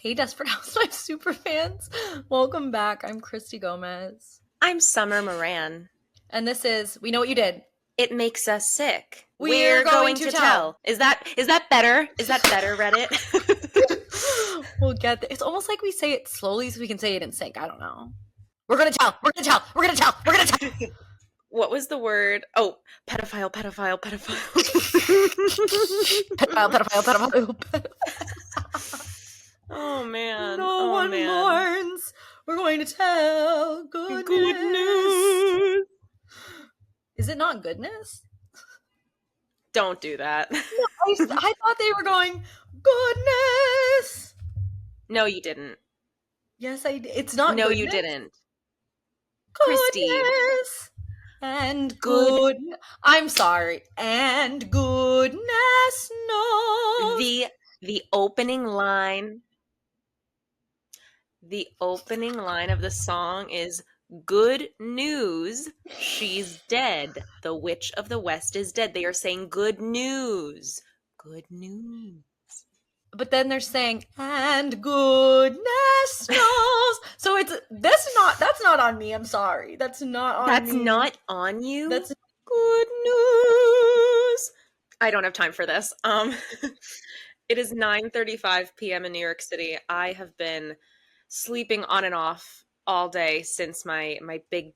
Hey, Desperate Housewives superfans. Welcome back. I'm Christy Gomez. I'm Summer Moran. And this is We Know What You Did. It makes us sick. We're going to tell. Is that better? Is that better, Reddit? We'll get there. It's almost like we say it slowly so we can say it in sync. I don't know. We're going to tell. We're going to tell. We're going to tell. We're going to tell. What was the word? Oh, pedophile, pedophile, pedophile. pedophile. Oh, man. No one mourns. We're going to tell good news. Is it not goodness? Don't do that. No, I thought they were going goodness. No, you didn't. Yes, I did. It's not No, goodness. You didn't. Christy. Goodness. And good. I'm sorry. And goodness knows. The opening line. The opening line of the song is good news. She's dead. The Witch of the West is dead. They are saying good news. Good news. But then they're saying, and goodness knows. So that's not on me. I'm sorry. That's not on me. That's not on you? That's good news. I don't have time for this. It is 9:35 p.m. in New York City. I have been sleeping on and off all day since my big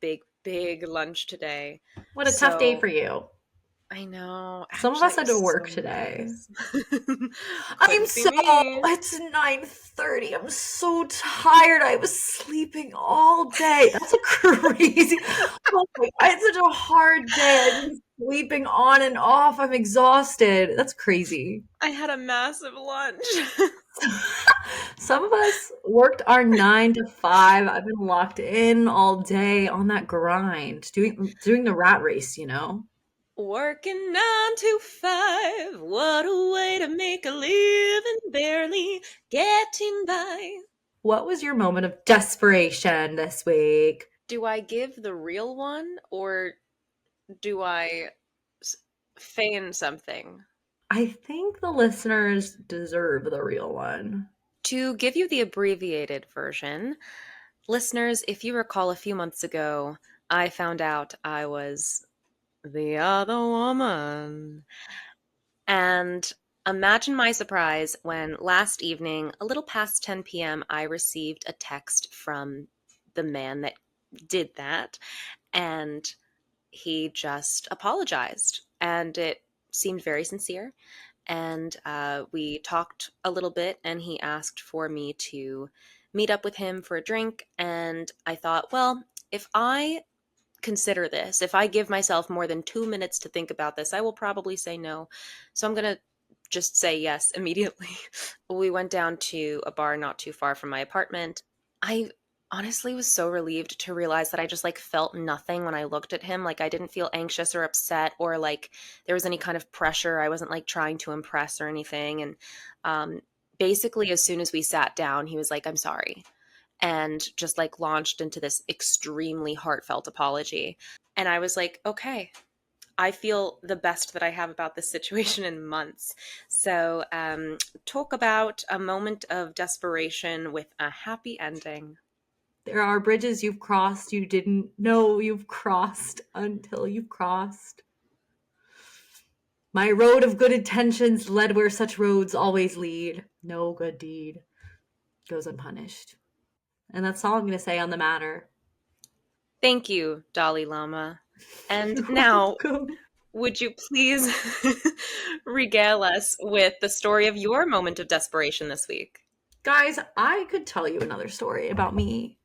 lunch today. What a tough day for you. I know. Some of us had to work today. It's 9:30. I'm so tired. I was sleeping all day. That's crazy. Oh my God, I had such a hard day. I've been sleeping on and off. I'm exhausted. That's crazy. I had a massive lunch. Some of us worked our 9 to 5. I've been locked in all day on that grind, doing the rat race, you know? Working 9 to 5, what a way to make a living, barely getting by. What was your moment of desperation this week? Do I give the real one, or do I feign something? I think the listeners deserve the real one. To give you the abbreviated version, listeners, if you recall a few months ago, I found out I was the other woman. And imagine my surprise when last evening, a little past 10 p.m., I received a text from the man that did that, and he just apologized, and it seemed very sincere. And we talked a little bit, and he asked for me to meet up with him for a drink. And I thought, well, if I consider this, if I give myself more than 2 minutes to think about this, I will probably say no. So I'm going to just say yes immediately. We went down to a bar not too far from my apartment. I honestly was so relieved to realize that I just felt nothing when I looked at him. I didn't feel anxious or upset, or there was any kind of pressure. I wasn't trying to impress or anything. And basically, as soon as we sat down, he was like, "I'm sorry," and just launched into this extremely heartfelt apology. And I was like, okay, I feel the best that I have about this situation in months. So talk about a moment of desperation with a happy ending. There are bridges you've crossed you didn't know you've crossed until you've crossed. My road of good intentions led where such roads always lead. No good deed goes unpunished. And that's all I'm going to say on the matter. Thank you, Dalai Lama. And now, would you please regale us with the story of your moment of desperation this week? Guys, I could tell you another story about me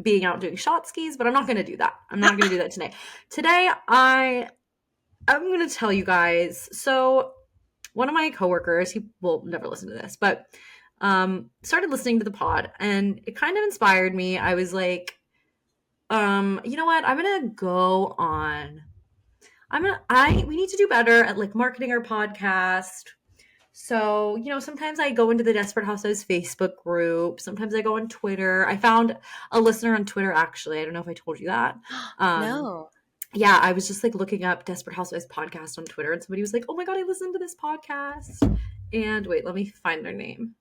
being out doing shot skis, but I'm not going to do that. I'm not going to do that today. Today, I'm going to tell you guys. So one of my coworkers, he will never listen to this, but started listening to the pod, and it kind of inspired me. I was like, you know what? I'm going to go on. We need to do better at marketing our podcast. So, sometimes I go into the Desperate Housewives Facebook group. Sometimes I go on Twitter. I found a listener on Twitter, actually. I don't know if I told you that. No. Yeah, I was just looking up Desperate Housewives podcast on Twitter, and somebody was like, oh my God, I listened to this podcast. And wait, let me find their name.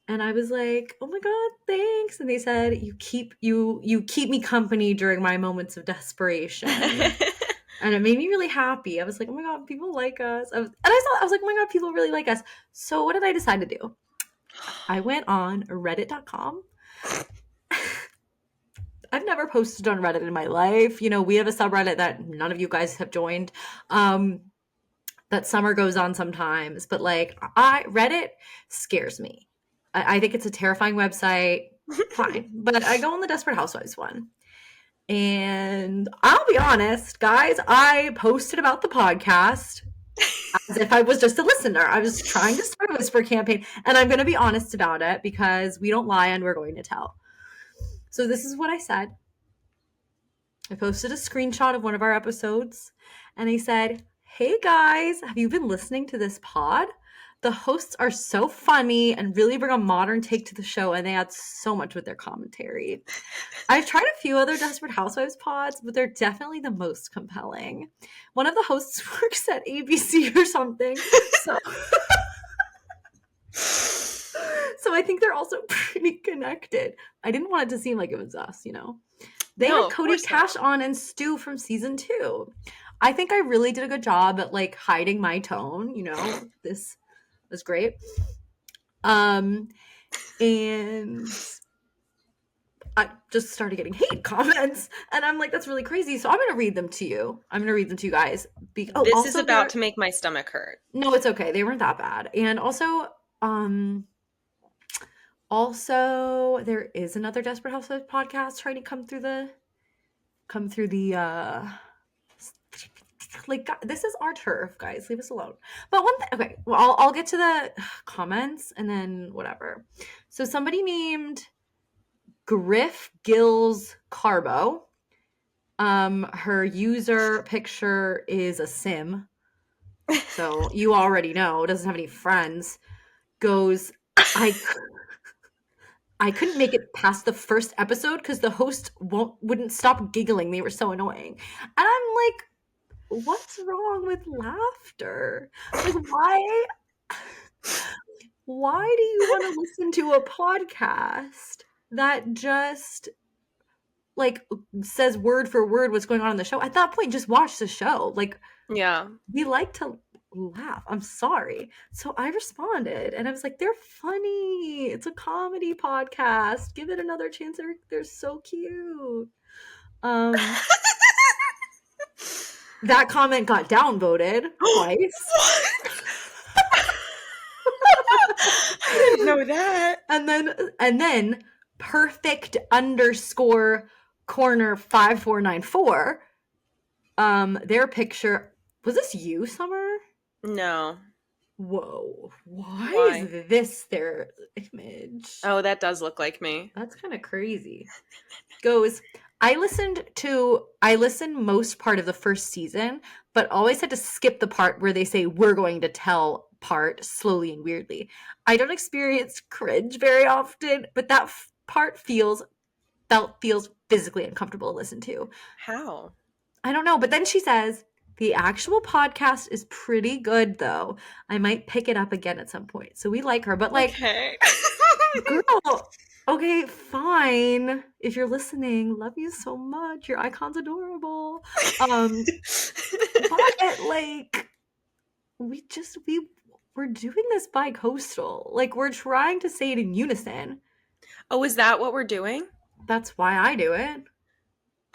And I was like, "Oh my god, thanks." And they said, "You keep me company during my moments of desperation." And it made me really happy. I was like, "Oh my god, people like us." I was like, "Oh my god, people really like us." So what did I decide to do? I went on reddit.com. I've never posted on Reddit in my life. You know, we have a subreddit that none of you guys have joined. That Summer goes on sometimes, but like Reddit scares me. I think it's a terrifying website. Fine, but I go on the Desperate Housewives one, and I'll be honest, guys, I posted about the podcast as if I was just a listener. I was trying to start a whisper campaign, and I'm going to be honest about it because we don't lie and we're going to tell. So this is what I said. I posted a screenshot of one of our episodes, and I said, "Hey guys, have you been listening to this pod? The hosts are so funny and really bring a modern take to the show, and they add so much with their commentary. I've tried a few other Desperate Housewives pods, but they're definitely the most compelling. One of the hosts works at ABC or something, so so I think they're also pretty connected." I didn't want it to seem like it was us, you know. They No, had of Cody course not. Cash on and Stu from season 2. I think I really did a good job at like hiding my tone, you know. This was great. And I just started getting hate comments, and I'm like, that's really crazy. So I'm gonna read them to you. I'm gonna read them to you guys. This is also about to make my stomach hurt. No, it's okay. They weren't that bad. And also there is another Desperate Housewives podcast trying to come through the like, this is our turf, guys. Leave us alone. But one thing, okay, well, I'll get to the comments and then whatever. So somebody named Griff Gills Carbo. Her user picture is a sim. So you already know, doesn't have any friends. Goes, I couldn't make it past the first episode because the host wouldn't stop giggling. They were so annoying. And I'm like, what's wrong with laughter? Like, why do you want to listen to a podcast that just like says word for word what's going on in the show? At that point, just watch the show. Like, Yeah. we like to laugh. I'm sorry. So I responded and I was like, they're funny. It's a comedy podcast. Give it another chance. They're so cute. That comment got downvoted twice. I didn't know that. And then perfect _corner 5494. Their picture, was this you, Summer? No. Whoa. Why is this their image? Oh, that does look like me. That's kind of crazy. Goes, I listened most part of the first season, but always had to skip the part where they say we're going to tell part slowly and weirdly. I don't experience cringe very often, but that part feels physically uncomfortable to listen to. How? I don't know. But then she says, the actual podcast is pretty good, though. I might pick it up again at some point. So we like her, but like, okay. girl, okay, fine. If you're listening, love you so much. Your icon's adorable. But like, we're doing this bi-coastal. Like, we're trying to say it in unison. Oh, is that what we're doing? That's why I do it.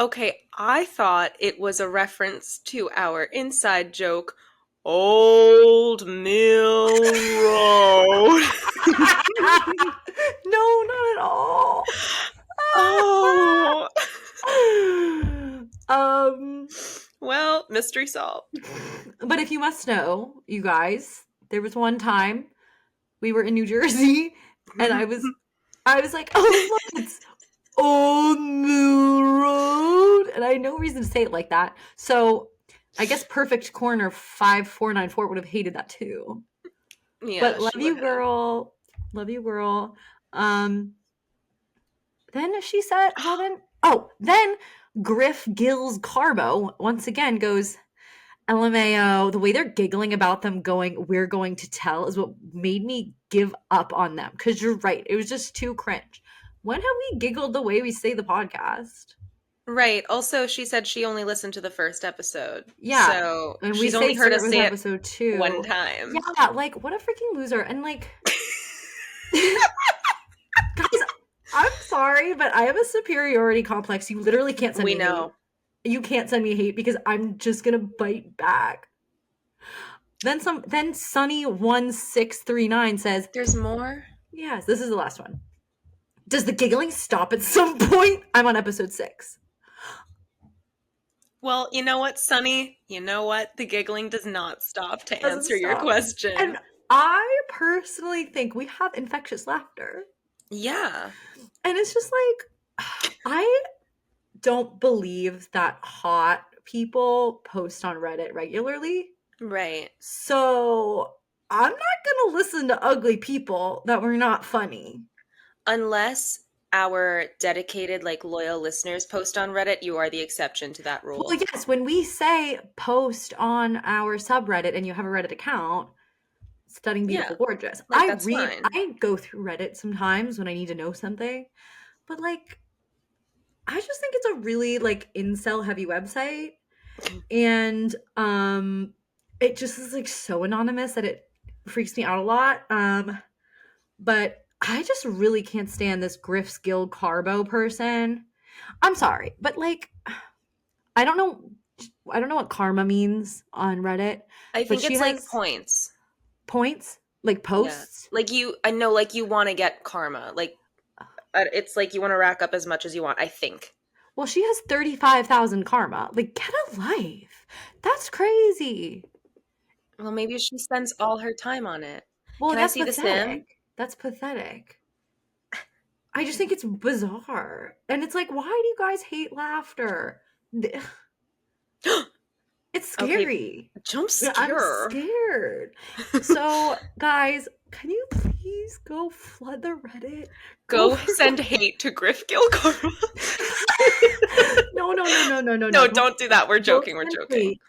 Okay, I thought it was a reference to our inside joke, Old Mill Road. No, not at all. Oh. Um, Well, mystery solved. But if you must know, you guys, there was one time we were in New Jersey, and I was like, oh, look, it's Old Mill Road, and I had no reason to say it like that. So I guess Perfect Corner 5494 would have hated that too. Yeah, but love you, girl. Love you, girl. Then she said, then Griff Gills Carbo once again goes, LMAO, the way they're giggling about them going, we're going to tell, is what made me give up on them. Because you're right. It was just too cringe. When have we giggled the way we say the podcast? Right. Also, she said she only listened to the first episode. Yeah. So And we she's say only heard sir us with say it episode one 2. time. Yeah, like, what a freaking loser. And, like, guys, I'm sorry, but I have a superiority complex. You literally can't send We me know. hate. You can't send me hate because I'm just gonna bite back. Then Sunny1639 says, There's more? yes, this is the last one. Does the giggling stop at some point? I'm on episode 6. Well, you know what, Sunny? You know what? The giggling does not stop to Doesn't answer your stop. question. And I personally think we have infectious laughter. Yeah. And it's just like, I don't believe that hot people post on Reddit regularly. Right. So I'm not going to listen to ugly people that were not funny. Unless our dedicated, like, loyal listeners post on Reddit, you are the exception to that rule. Well, yes, when we say post on our subreddit and you have a Reddit account, Stunning, Beautiful, Yeah, Gorgeous. like, I that's read, fine. I go through Reddit sometimes when I need to know something, but like, I just think it's a really like incel heavy website, and it just is like so anonymous that it freaks me out a lot. But I just really can't stand this Griff's Guild Carbo person. I'm sorry, but like, I don't know what karma means on Reddit, I but think she it's like has points. points, like Yeah. posts. Like I know, like you want to get karma. Like it's like you want to rack up as much as you want, I think. Well, she has 35,000 karma. Like, get a life. That's crazy. Well, maybe she spends all her time on it. Well, Can I that's see the pathetic. sim? That's pathetic. I just think it's bizarre. And it's like, why do you guys hate laughter? It's Okay, scary. jump I'm scare. scared. So, guys, can you please go flood the Reddit? Go send hate to Griff Gill Karma. No. No, don't do that. We're joking. We're send joking. hate.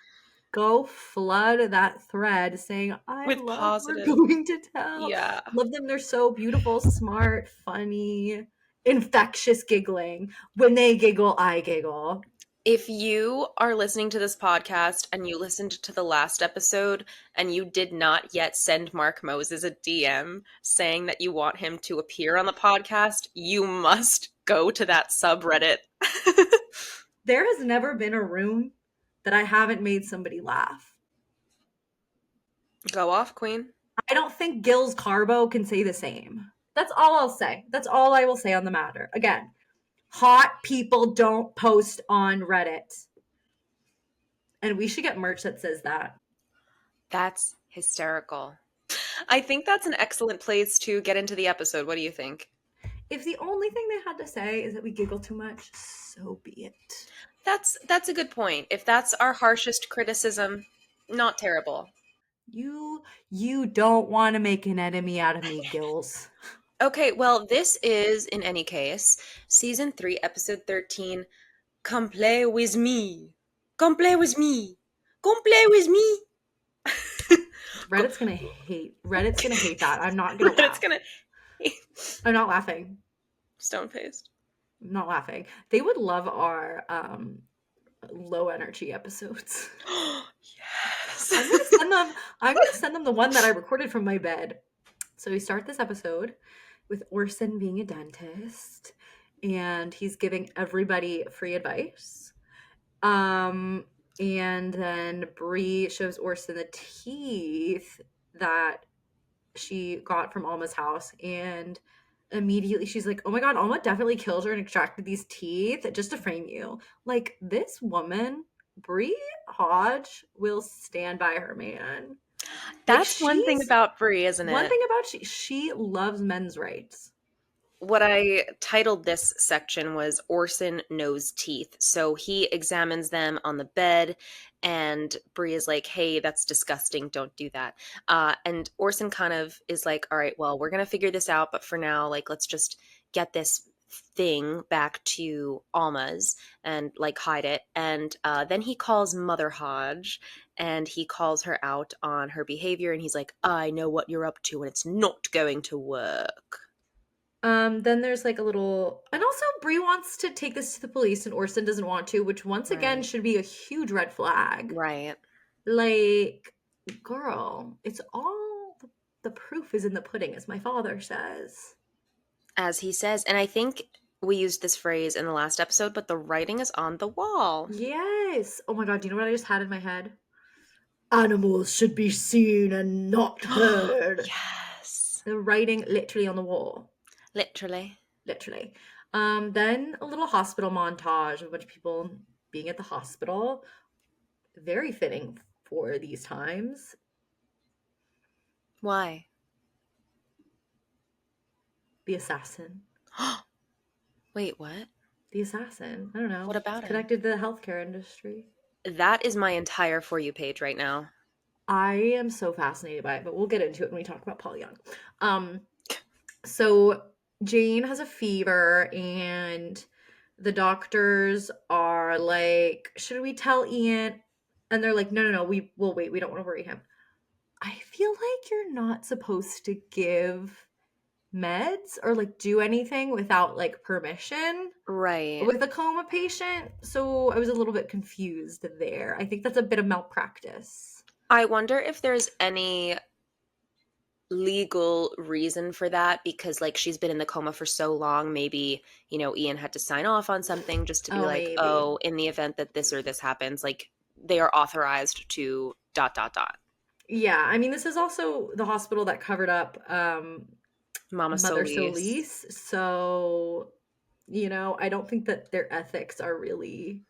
Go flood that thread saying, I With love positive. We're Going to Tell. Yeah. Love them. They're so beautiful, smart, funny, infectious giggling. When they giggle, I giggle. If you are listening to this podcast and you listened to the last episode and you did not yet send Mark Moses a DM saying that you want him to appear on the podcast, you must go to that subreddit. There has never been a room that I haven't made somebody laugh. Go off, Queen. I don't think Gil's Carbo can say the same. That's all I'll say. That's all I will say on the matter. Again, hot people don't post on Reddit. And we should get merch that says that. That's hysterical. I think that's an excellent place to get into the episode. What do you think? If the only thing they had to say is that we giggle too much, so be it. That's a good point. If that's our harshest criticism, not terrible. You don't want to make an enemy out of me, Gills. Okay, well, this is, in any case, Season 3, Episode 13, Come Play With Me. Come play with me. Come play with me. Reddit's gonna hate that. I'm not gonna laugh. I'm not laughing. Stone-faced. I'm not laughing. They would love our low energy episodes. Yes. I'm gonna send them the one that I recorded from my bed. So we start this episode with Orson being a dentist, and he's giving everybody free advice. And then Bree shows Orson the teeth that she got from Alma's house, and immediately she's like, oh my god, Alma definitely killed her and extracted these teeth just to frame you. Like, this woman, Bree Hodge, will stand by her man. That's one thing about Bree, isn't it? One thing about she loves men's rights. What I titled this section was Orson Knows Teeth. So he examines them on the bed, and Bree is like, hey, that's disgusting. Don't do that. And Orson kind of is like, all right, well, we're going to figure this out. But for now, like, let's just get this thing back to Alma's and like hide it. And then he calls Mother Hodge and he calls her out on her behavior. And he's like, I know what you're up to and it's not going to work. Then there's like a little, and also Bree wants to take this to the police and Orson doesn't want to, which once again Right. should be a huge red flag. Right. Like, girl, it's all the proof is in the pudding, as my father says. As he says. And I think we used this phrase in the last episode, but the writing is on the wall. Yes. Oh my god, do you know what I just had in my head? Animals should be seen and not heard. Yes. The writing literally on the wall. Literally. Literally. Then a little hospital montage of a bunch of people being at the hospital. Very fitting for these times. Why? The assassin. Wait, what? The assassin. I don't know. What about him? Connected to the healthcare industry. That is my entire For You page right now. I am so fascinated by it, but we'll get into it when we talk about Paul Young. So Jane has a fever and the doctors are like, should we tell Ian? And they're like, no, we'll wait. We don't want to worry him. I feel like you're not supposed to give meds or like do anything without like permission Right. with a coma patient. So I was a little bit confused there. I think that's a bit of malpractice. I wonder if there's any legal reason for that because like she's been in the coma for so long, maybe, Ian had to sign off on something just to be like, Maybe. oh, in the event that this or this happens, like they are authorized to ... Yeah, I mean, this is also the hospital that covered up Mama Mother Solis. Solis. So, I don't think that their ethics are really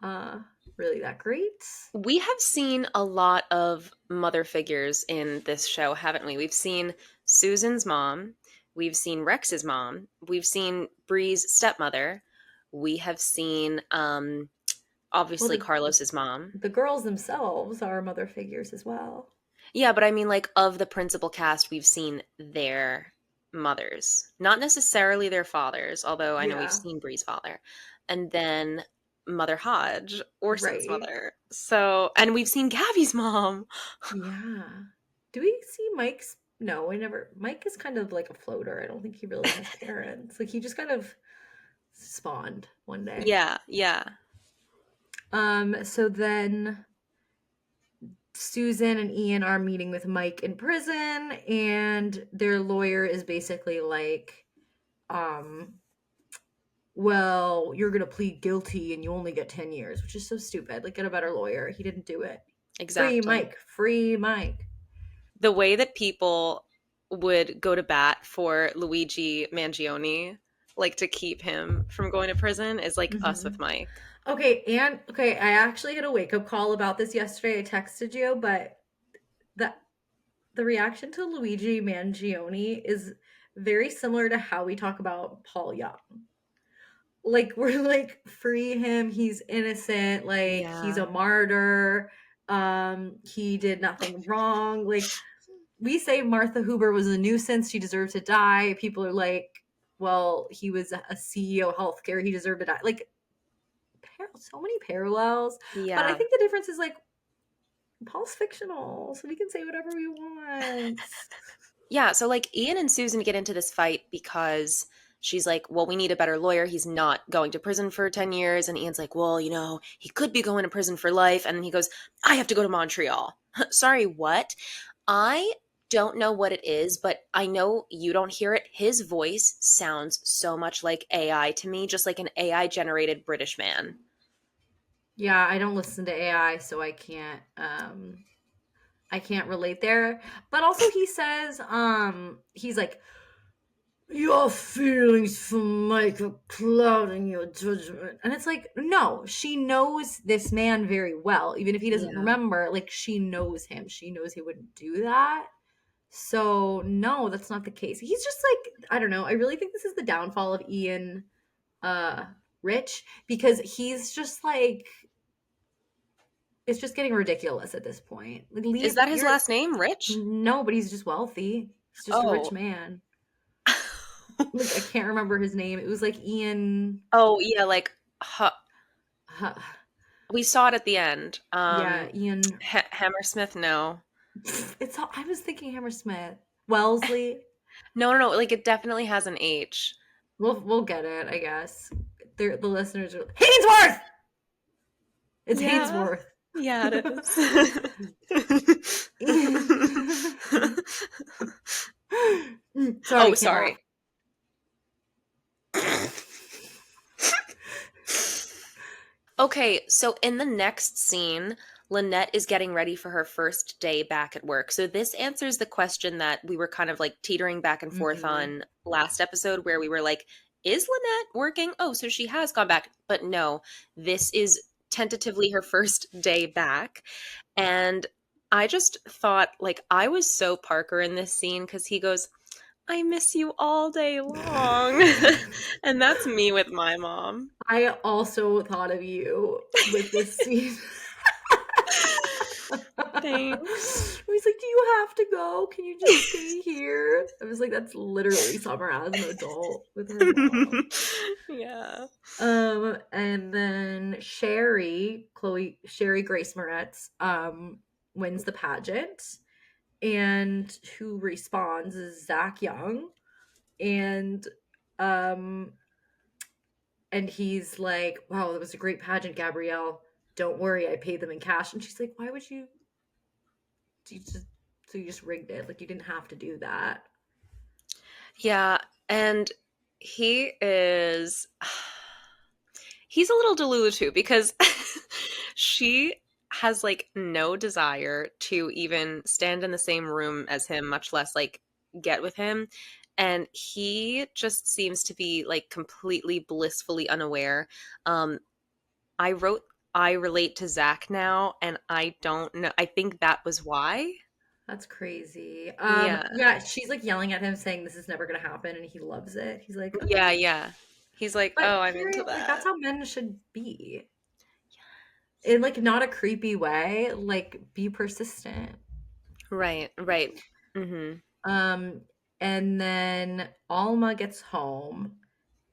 that great. We have seen a lot of mother figures in this show, haven't we? We've seen Susan's mom. We've seen Rex's mom. We've seen Bree's stepmother. We have seen, obviously, Carlos's mom. The girls themselves are mother figures as well. Yeah, but I mean, like, of the principal cast, we've seen their mothers. Not necessarily their fathers, although I know we've seen Bree's father. And then Mother Hodge, Orson's mother. So, and we've seen Gabby's mom. Yeah. Do we see Mike's? No, I never. Mike is kind of like a floater. I don't think he really has parents. Like he just kind of spawned one day. Yeah. So then Susan and Ian are meeting with Mike in prison, and their lawyer is basically like, well, you're going to plead guilty and you only get 10 years, which is so stupid. Like, get a better lawyer. He didn't do it. Exactly. Free Mike. The way that people would go to bat for Luigi Mangione, like to keep him from going to prison, is like us with Mike. Okay, I actually had a wake-up call about this yesterday. I texted you, but the reaction to Luigi Mangione is very similar to how we talk about Paul Young. Like, we're like, free him, he's innocent, like, he's a martyr, he did nothing wrong. Like, we say Martha Huber was a nuisance, she deserved to die. People are like, well, he was a CEO of healthcare, he deserved to die. Like, so many parallels. Yeah. But I think the difference is like Paul's fictional, so we can say whatever we want. Yeah, so like Ian and Susan get into this fight because she's like, well, we need a better lawyer. He's not going to prison for 10 years. And Ian's like, well, he could be going to prison for life. And he goes, I have to go to Montreal. Sorry, what? I don't know what it is, but I know you don't hear it. His voice sounds so much like AI to me, just like an AI generated British man. Yeah, I don't listen to AI, so I can't relate there. But also he says, he's like, your feelings for Mike are clouding your judgment. And it's like, no, she knows this man very well. Even if he doesn't remember, like, she knows him. She knows he wouldn't do that. So, no, that's not the case. He's just like, I don't know. I really think this is the downfall of Ian Rich, because he's just like, it's just getting ridiculous at this point. Like, is that his last name, Rich? No, but he's just wealthy. He's just a rich man. Like, I can't remember his name. It was like Ian. Oh, yeah, like Huh, we saw it at the end. yeah, Ian. Hammersmith, no. I was thinking Hammersmith. Wellesley. No, no, no, like it definitely has an H. We'll get it, I guess. The listeners are Hainsworth. It's Yeah. Hainsworth. Yeah, it is. Sorry, Oh, can't laugh. sorry. Okay, so in the next scene, Lynette is getting ready for her first day back at work. So this answers the question that we were kind of like teetering back and forth Mhm. on last episode, where we were like, is Lynette working? Oh, so she has gone back. But no, this is tentatively her first day back. And I just thought, like, I was so Parker in this scene because he goes, I miss you all day long. And that's me with my mom. I also thought of you with this scene. Thanks. He's like, "Do you have to go? Can you just stay here?" I was like, "That's literally Summer as an adult with her mom." Yeah. And then Sherry Grace Moretz, wins the pageant, and who responds is Zach Young, and um, and he's like, "Wow, that was a great pageant, Gabrielle. Don't worry, I paid them in cash." And she's like, "Why would you? You just so you just rigged it? Like you didn't have to do that." Yeah, and he is he's a little delulu too because she has like no desire to even stand in the same room as him, much less like get with him. And he just seems to be like completely blissfully unaware. Um, I wrote I relate to Zach now, and I don't know. I think that was why. That's crazy. Yeah. Yeah, she's like yelling at him saying this is never gonna happen, and he loves it. He's like, Yeah, okay. yeah. He's like, But "Oh, I'm into period, like that's that." how men should be. In like not a creepy way, like be persistent. Right, right. Mhm. Um, and then Alma gets home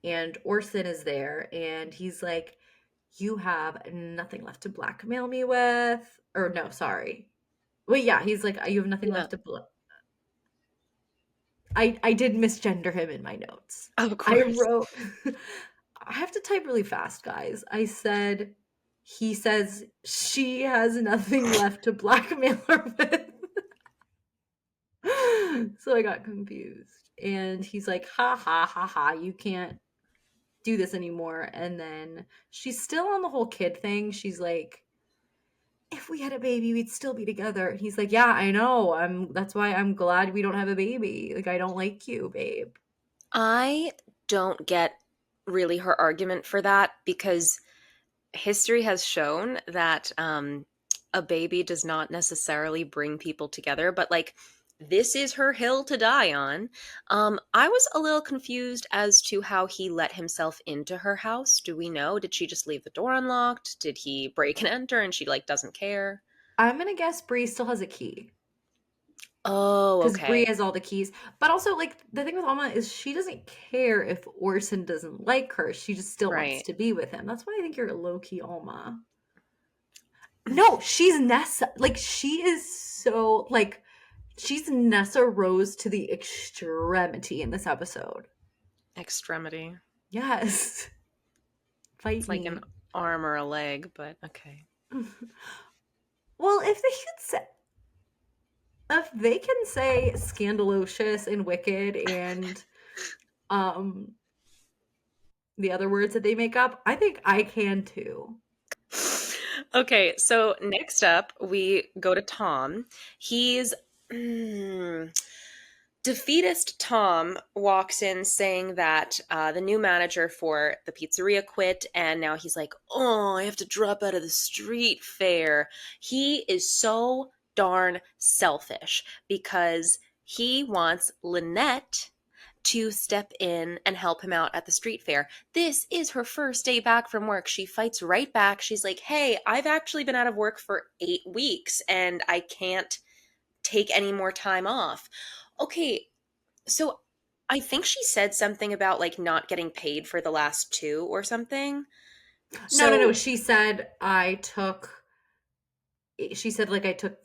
and Orson is there and he's like, you have nothing left to blackmail me with. Or no, sorry. Wait, yeah, he's like, you have nothing Yeah. left to I did misgender him in my notes. Of I course. wrote I have to type really fast, guys. I said he says she has nothing left to blackmail her with. So I got confused. And he's like, ha ha ha ha, you can't do this anymore. And then she's still on the whole kid thing. She's like, if we had a baby, we'd still be together. And he's like, yeah, I know. That's why I'm glad we don't have a baby. Like, I don't like you, babe. I don't get really her argument for that because history has shown that a baby does not necessarily bring people together, but like this is her hill to die on. I was a little confused as to how he let himself into her house. Do we know? Did she just leave the door unlocked? Did he break and enter and she like doesn't care? I'm gonna guess Bree still has a key. Oh, Because Bree okay. has all the keys. But also, like, the thing with Alma is she doesn't care if Orson doesn't like her. She just still wants Right. to be with him. That's why I think you're a low-key Alma. No, she's Nessa. Like, she is so, like, she's Nessa Rose to the extremity in this episode. Extremity. Yes. Fight It's like an me. arm or a leg, but okay. Well, if they can say scandalocious and wicked and um the other words that they make up, I think I can too. Okay, so next up, we go to Tom. He's defeatist Tom walks in saying that the new manager for the pizzeria quit, and now he's like, oh, I have to drop out of the street fair. He is so darn selfish because he wants Lynette to step in and help him out at the street fair. This is her first day back from work. She fights right back. She's like, hey, I've actually been out of work for 8 weeks and I can't take any more time off. Okay, so I think she said something about like not getting paid for the last two or something. No. So, She said like I took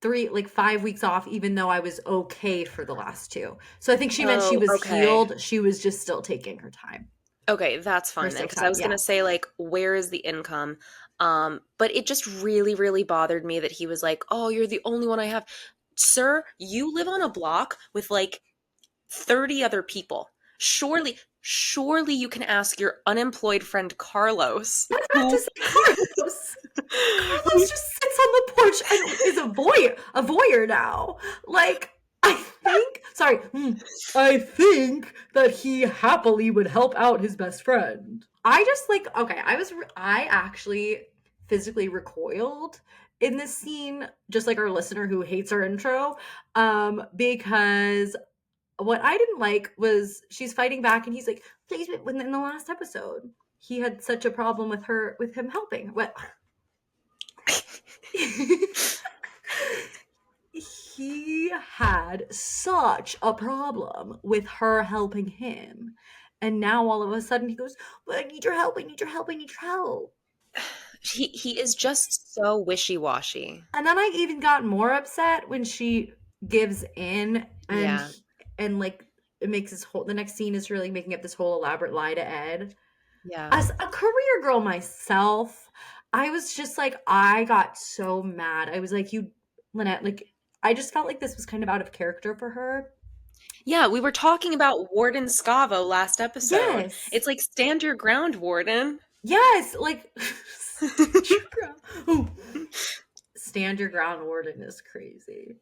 5 weeks off, even though I was okay for the last two. So I think she meant she oh, was okay. healed. She was just still taking her time, Okay, that's her fine then, sick because I time. was Yeah. gonna say like, where is the income? But it just really, really bothered me that he was like, "Oh, you're the only one I have." Sir, you live on a block with like 30 other people. Surely you can ask your unemployed friend Carlos, I was about to who say Carlos. Carlos who just sits on the porch and is a voyeur now. Like, I think that he happily would help out his best friend. I just like, okay, I actually physically recoiled in this scene, just like our listener who hates our intro, because what I didn't like was she's fighting back and he's like, please, when in the last episode, he had such a problem with him helping. What? He had such a problem with her helping him. And now all of a sudden he goes, well, I need your help, I need your help, I need your help. he is just so wishy-washy. And then I even got more upset when she gives in Yeah. and like it makes this whole the next scene is really making up this whole elaborate lie to Ed. Yeah. As a career girl myself, I was just like, I got so mad. I was like, you, Lynette, like, I just felt like this was kind of out of character for her. Yeah, we were talking about Warden Scavo last episode. Yes. It's like stand your ground, Warden. Yes. Like, stand your ground. Ooh. Stand your ground, Warden is crazy.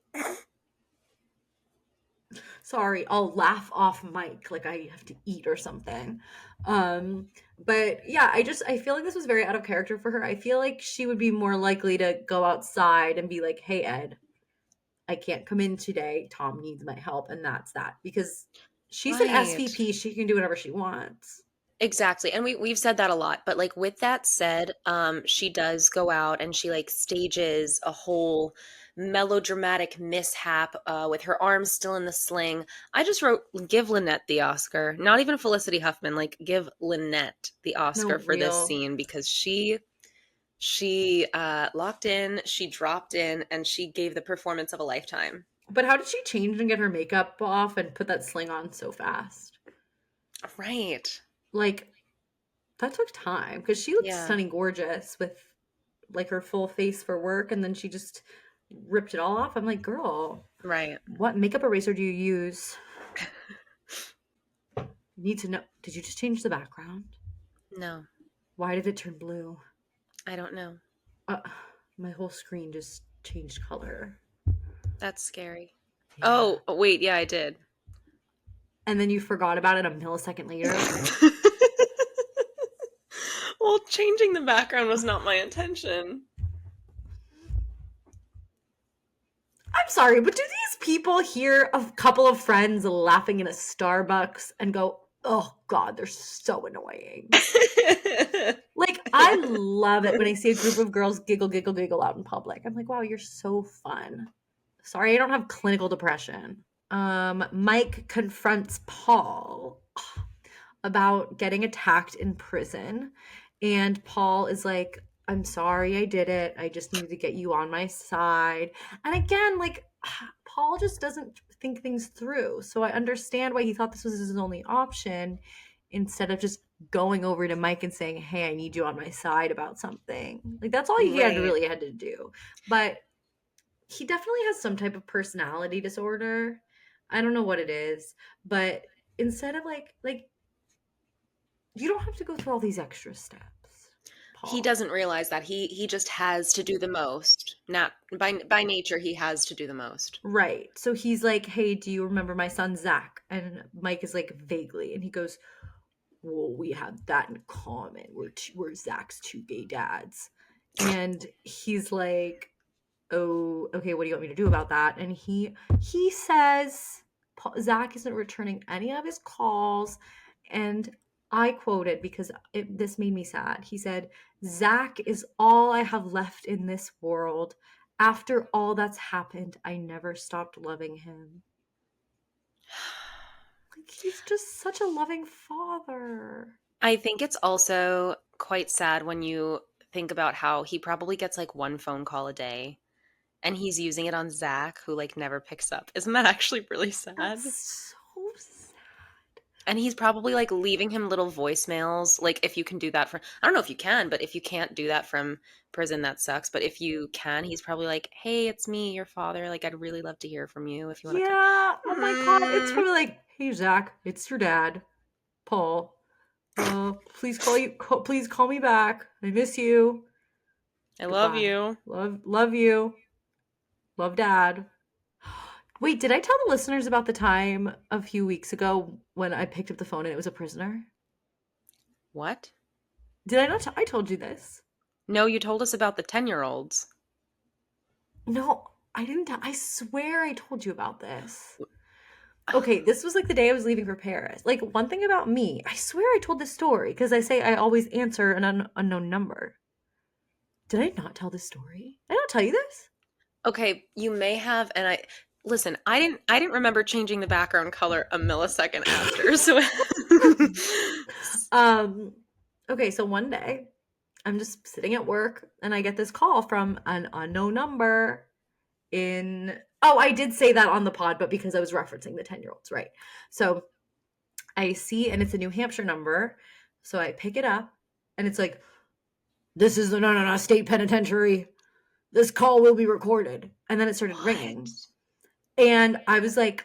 Sorry, I'll laugh off mic like I have to eat or something. But yeah, I feel like this was very out of character for her. I feel like she would be more likely to go outside and be like, "Hey Ed, I can't come in today. Tom needs my help," and that's that. Because she's an Right. SVP, she can do whatever she wants. Exactly. And we've said that a lot, but like with that said, she does go out and she like stages a whole melodramatic mishap with her arms still in the sling. I just wrote give Lynette the Oscar. Not even Felicity Huffman, like give Lynette the No, Oscar for this real. scene because she locked in, she dropped in, and she gave the performance of a lifetime. But how did she change and get her makeup off and put that sling on so fast? Right. Like, that took time because she looked Yeah. stunning gorgeous with like her full face for work and then she just ripped it all off. I'm like, girl, Right. what makeup eraser do you use? Need to know. Did you just change the background? No, Why did it turn blue? I don't know. Uh, my whole screen just changed color. That's scary. Yeah. Oh, wait, yeah, I did. And then you forgot about it a millisecond later. Well, changing the background was not my intention. I'm sorry, but do these people hear a couple of friends laughing in a Starbucks and go, oh God, they're so annoying? Like, I love it when I see a group of girls giggle, giggle, giggle out in public. I'm like, wow, you're so fun. Sorry, I don't have clinical depression. Mike confronts Paul about getting attacked in prison. And Paul is like, I'm sorry I did it. I just needed to get you on my side. And again, like, Paul just doesn't think things through. So I understand why he thought this was his only option instead of just going over to Mike and saying, hey, I need you on my side about something. Like, that's all he Right. had to do. But he definitely has some type of personality disorder. I don't know what it is, but instead of like you don't have to go through all these extra steps, He Paul. doesn't realize that he just has to do the most. Not by nature he has to do the most. Right. So he's like, "Hey, do you remember my son Zach?" And Mike is like, "Vaguely." And he goes, "Well, we have that in common. We're Zach's two gay dads." And he's like, oh, okay, what do you want me to do about that? And he says Zach isn't returning any of his calls, and I quoted because this made me sad. He said, Zach is all I have left in this world. After all that's happened, I never stopped loving him. He's just such a loving father. I think it's also quite sad when you think about how he probably gets like one phone call a day and he's using it on Zach, who like never picks up. Isn't that actually really sad? That's so sad. And he's probably like leaving him little voicemails. Like if you can do that from, I don't know if you can, but if you can't do that from prison, that sucks. But if you can, he's probably like, "Hey, it's me, your father. Like I'd really love to hear from you if you want to come." Yeah. Oh my God. It's Mm, probably like, hey Zach, it's your dad, Paul. Please please call me back. I miss you. I love Goodbye. you. Love you. Love dad. Wait, did I tell the listeners about the time a few weeks ago when I picked up the phone and it was a prisoner? What? Did I not? I told you this. No, you told us about the 10-year-olds. No, I didn't. I swear I told you about this. Okay, this was like the day I was leaving for Paris. Like, one thing about me, I swear I told this story because I say I always answer an unknown number. Did I not tell this story? Did I not tell you this? Okay, you may have, and I listen. I didn't remember changing the background color a millisecond after. So, Um, okay, so one day I'm just sitting at work and I get this call from an unknown number in. Oh, I did say that on the pod, but because I was referencing the 10-year-olds, right? So I see, and it's a New Hampshire number. So I pick it up and it's like, this is the no state penitentiary. This call will be recorded. And then it started ringing. And I was like,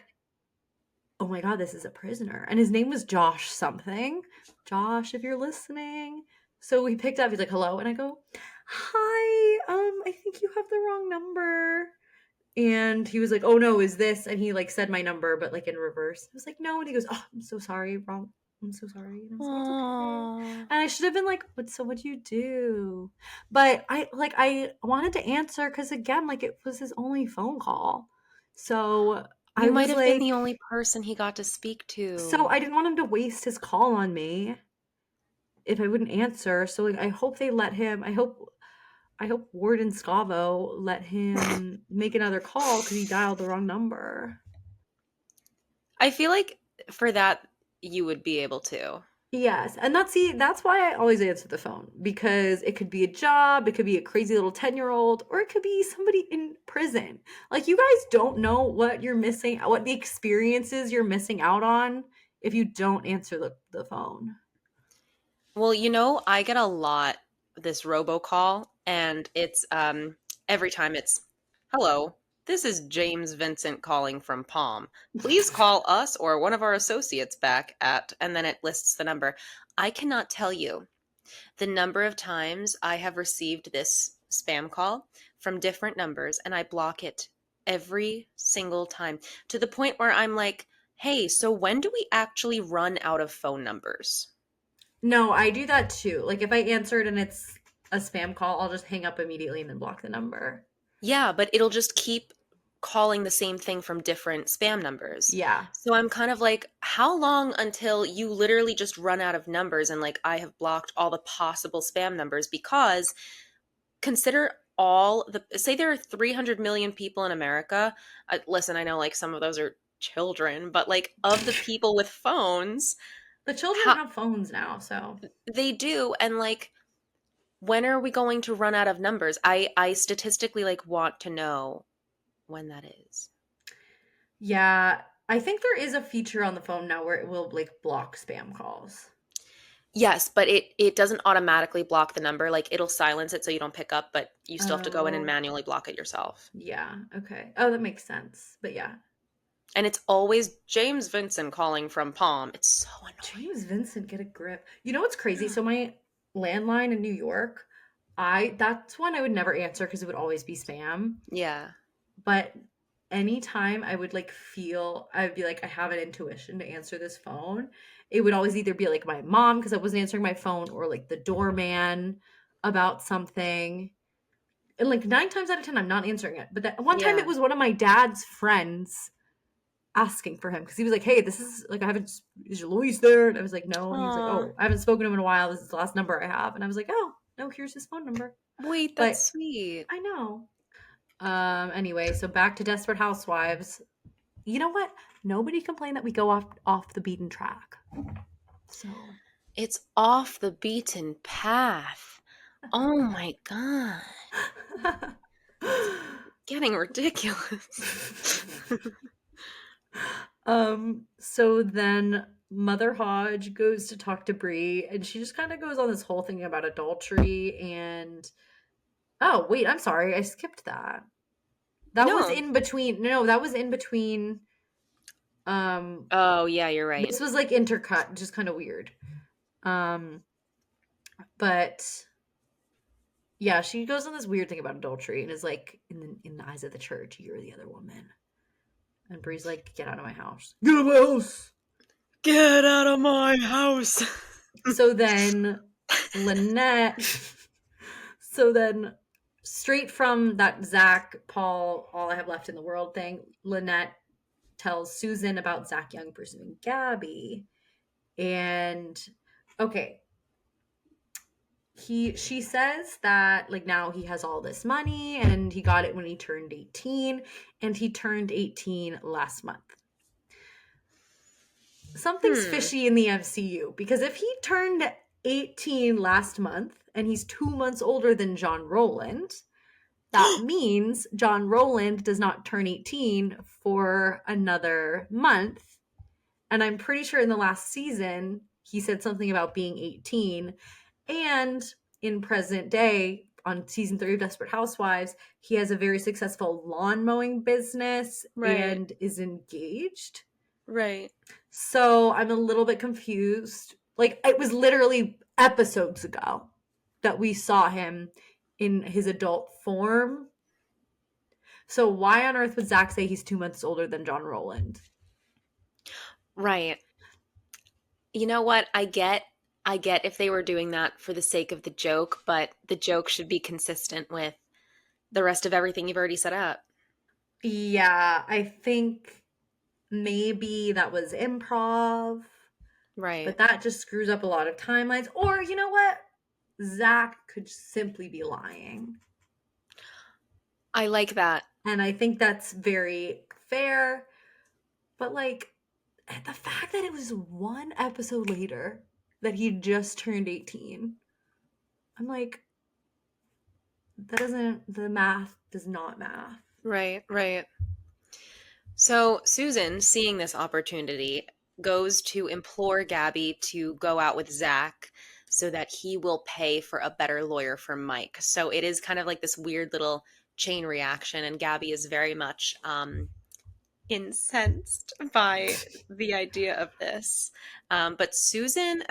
oh my God, this is a prisoner. And his name was Josh something. Josh, if you're listening. So he picked up, he's like, hello. And I go, hi, I think you have the wrong number. And he was like, oh no, is this? And he like said my number, but like in reverse. I was like, no. And he goes, oh, I'm so sorry, wrong. I'm so sorry. And I was like, it's okay. And I should have been like, what'd you do? But I wanted to answer because again, like it was his only phone call. So I you might was have been like, the only person he got to speak to. so I didn't want him to waste his call on me if I wouldn't answer. So like I hope they let him. I hope Warden Scavo let him make another call because he dialed the wrong number. I feel like for that you would be able to. Yes, and that's why I always answer the phone because it could be a job, it could be a crazy little 10-year-old, or it could be somebody in prison. Like you guys don't know what you're missing, what the experiences you're missing out on if you don't answer the phone. Well, I get a lot this robocall, and it's every time it's, "Hello, this is James Vincent calling from Palm. Please call us or one of our associates back at," and then it lists the number. I cannot tell you the number of times I have received this spam call from different numbers, and I block it every single time to the point where I'm like, "Hey, so when do we actually run out of phone numbers?" No, I do that too. Like if I answered and it's a spam call, I'll just hang up immediately and then block the number. Yeah, but it'll just keep calling the same thing from different spam numbers. Yeah. So I'm kind of like, how long until you literally just run out of numbers and like I have blocked all the possible spam numbers? Because consider all the, say there are 300 million people in America. Listen, I know like some of those are children, but like of the people with phones, The children how, have phones now, so they do. And like, when are we going to run out of numbers? I statistically like want to know when that is. yeah, I think there is a feature on the phone now where it will like block spam calls. Yes, but it doesn't automatically block the number. Like it'll silence it so you don't pick up, but you still have to go in and Oh, manually block it yourself. yeah. Okay. Oh, that makes sense. But yeah, And it's always James Vincent calling from Palm. It's so annoying. James Vincent, get a grip. You know what's crazy? So my landline in New York, that's one I would never answer because it would always be spam. Yeah. But anytime I would like feel, I'd be like, I have an intuition to answer this phone. It would always either be like my mom because I wasn't answering my phone, or like the doorman about something. And like 9 times out of 10, I'm not answering it. But that one time Yeah. it was one of my dad's friends asking for him because he was like, hey, this is like, is your Luis there? And I was like, no. And he was like, Aw. oh, I haven't spoken to him in a while. This is the last number I have. And I was like, oh, no, here's his phone number. Wait, But that's sweet. I know. Anyway, so back to Desperate Housewives. you know what? Nobody complained that we go off the beaten track. So It's off the beaten path. Oh my god. It's getting ridiculous. So then Mother Hodge goes to talk to Bree, and she just kind of goes on this whole thing about adultery and oh wait, I'm sorry, I skipped that. That was No. in between. No, that was in between. Oh, yeah, you're right. This was like intercut, just kind of weird. Um, but yeah, she goes on this weird thing about adultery and is like, in the eyes of the church, you're the other woman. And Bree's like, get out of my house. Get out of my house. Get out of my house. So then Lynette, so then straight from that Zach, Paul, all I have left in the world thing, Lynette tells Susan about Zach Young pursuing Gabby. And okay, she says that like now he has all this money and he got it when he turned 18, and he turned 18 last month. Something's fishy in the MCU, because if he turned 18 last month and he's 2 months older than John Rowland, that means John Rowland does not turn 18 for another month. And I'm pretty sure in the last season he said something about being 18. And in present day, on season 3 of Desperate Housewives, he has a very successful lawn mowing business and is engaged. Right. So I'm a little bit confused. Like, it was literally episodes ago that we saw him in his adult form. So why on earth would Zach say he's 2 months older than John Rowland? Right. You know what? I get if they were doing that for the sake of the joke, but the joke should be consistent with the rest of everything you've already set up. Yeah, I think maybe that was improv. Right. But that just screws up a lot of timelines. Or, you know what? Zach could simply be lying. I like that. And I think that's very fair. But, like, the fact that it was one episode later that he just turned 18, I'm like, the math does not math. Right, right. So Susan, seeing this opportunity, goes to implore Gabby to go out with Zach so that he will pay for a better lawyer for Mike. So it is kind of like this weird little chain reaction, and Gabby is very much incensed by the idea of this. But Susan,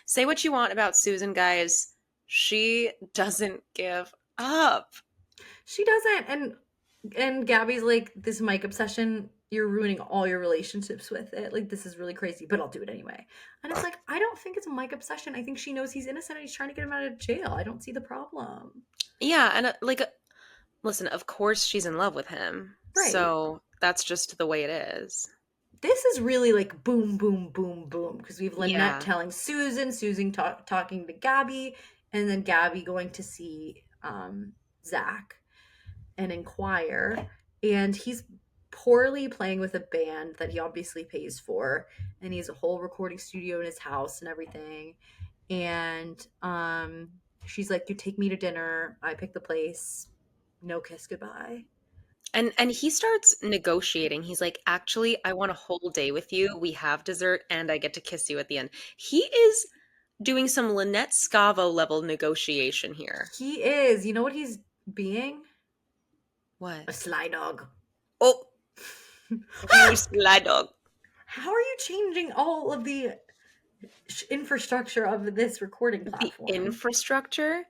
say what you want about Susan, guys. She doesn't give up. She doesn't. And Gabby's like, this Mike obsession, you're ruining all your relationships with it. Like, this is really crazy, but I'll do it anyway. And it's like, I don't think it's a Mike obsession. I think she knows he's innocent and he's trying to get him out of jail. I don't see the problem. Yeah, and listen, of course she's in love with him. Right. So that's just the way it is. This is really like boom, boom, boom, boom. Because we have Lynette Yeah. telling Susan talking to Gabby, and then Gabby going to see Zach and inquire. And he's poorly playing with a band that he obviously pays for. And he has a whole recording studio in his house and everything. And she's like, you take me to dinner. I pick the place. No kiss goodbye. And he starts negotiating. He's like, actually, I want a whole day with you. We have dessert and I get to kiss you at the end. He is doing some Lynette Scavo level negotiation here. He is. You know what he's being? What? A sly dog. Oh, you sly dog. How are you changing all of the infrastructure of this recording platform? The infrastructure?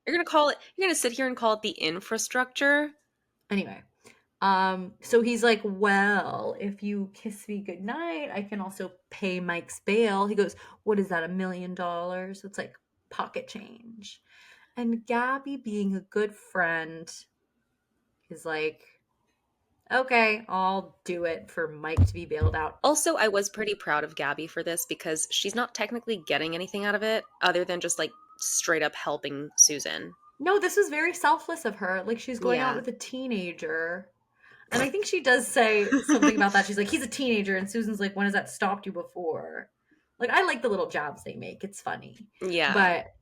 You're gonna sit here and call it the infrastructure? Anyway, so he's like, well, if you kiss me goodnight, I can also pay Mike's bail. He goes, what is that, $1 million? It's like pocket change. And Gabby, being a good friend, is like, okay, I'll do it for Mike to be bailed out. Also, I was pretty proud of Gabby for this because she's not technically getting anything out of it other than just like straight up helping Susan. No, this was very selfless of her. Like, she's going out Yeah. with a teenager. And I think she does say something about that. She's like, he's a teenager. And Susan's like, when has that stopped you before? Like, I like the little jabs they make. It's funny. Yeah. But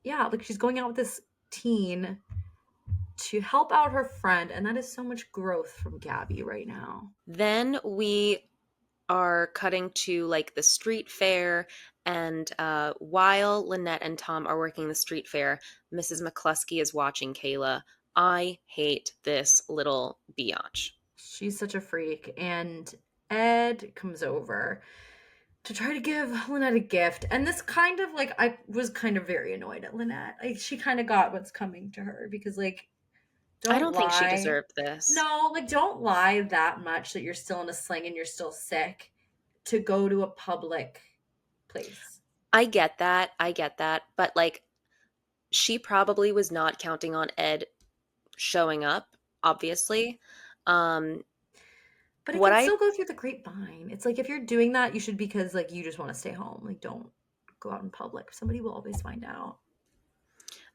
yeah, like she's going out with this teen to help out her friend. And that is so much growth from Gabby right now. Then we are cutting to like the street fair, and while Lynette and Tom are working the street fair, Mrs. McCluskey is watching Kayla. I hate this little biatch. She's such a freak. And Ed comes over to try to give Lynette a gift. And this kind of like, I was kind of very annoyed at Lynette. Like, she kind of got what's coming to her because, like, I don't don't think she lie. deserved this. No, like, don't lie that much that you're still in a sling and you're still sick to go to a public place. I get that. But like, she probably was not counting on Ed showing up, obviously. But it What can I still go through the grapevine. It's like, if you're doing that, you should, because like you just want to stay home. Like, don't go out in public. Somebody will always find out.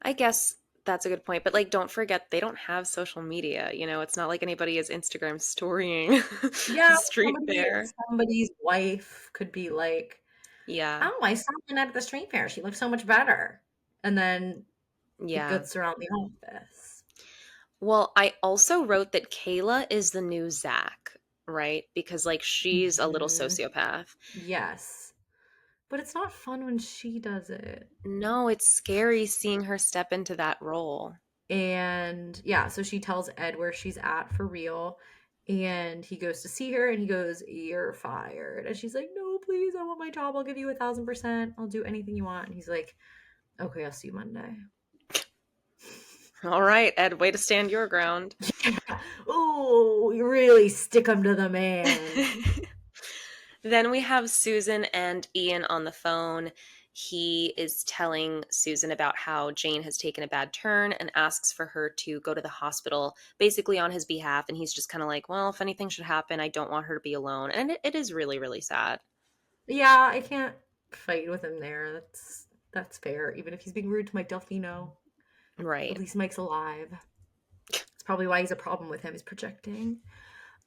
I guess that's a good point, but like, don't forget they don't have social media. You know, it's not like anybody is Instagram storying the Yeah, street fair. somebody's wife could be like, Yeah, "Oh, I saw Lynette at the street fair. She looks so much better." And then it yeah. gets around the office. Well, I also wrote that Kayla is the new Zach, right? Because like she's a little Mhm. sociopath. Yes. But it's not fun when she does it. No, it's scary seeing her step into that role. And yeah, so she tells Ed where she's at for real. And he goes to see her and he goes, "You're fired." And she's like, "No, please, I want my job. I'll give you 1,000%. I'll do anything you want." And he's like, "Okay, I'll see you Monday." All right, Ed, way to stand your ground. Oh, you really stick 'em to the man. Then we have Susan and Ian on the phone. He is telling Susan about how Jane has taken a bad turn and asks for her to go to the hospital, basically on his behalf. And he's just kind of like, well, if anything should happen, I don't want her to be alone. And it is really, really sad. Yeah, I can't fight with him there. That's fair. Even if he's being rude to Mike Delfino, at Right. least Mike's alive. It's probably why he's a problem with him. He's projecting.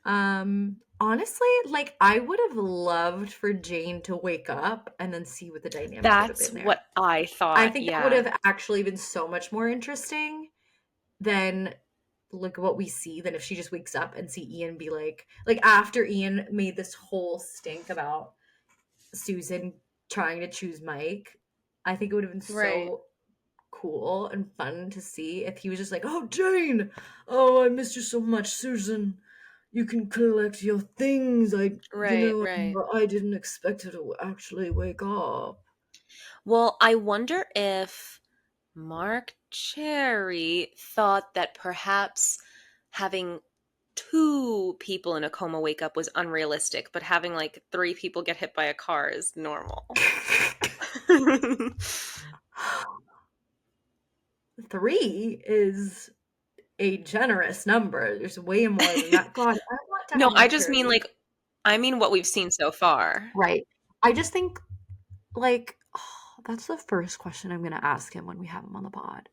Honestly, like, I would have loved for Jane to wake up and then see what the dynamic would have That's been there. what I I thought. think that would Yeah. have actually been so much more interesting than like what we see than if she just wakes up and see Ian be like after Ian made this whole stink about Susan trying to choose Mike. I think it would have been Right. so cool and fun to see if he was just like, "Oh, Jane, oh, I missed you so much, Susan. You can collect your things. Right. Right. I didn't expect her to actually wake up." Well, I wonder if Mark Cherry thought that perhaps having two people in a coma wake up was unrealistic, but having like three people get hit by a car is normal. 3 is a generous number. There's way more than that. God, I want to No, have I Mark just mean Cherry. like, I mean what we've seen so far. Right. I just think, like, that's the first question I'm gonna ask him when we have him on the pod.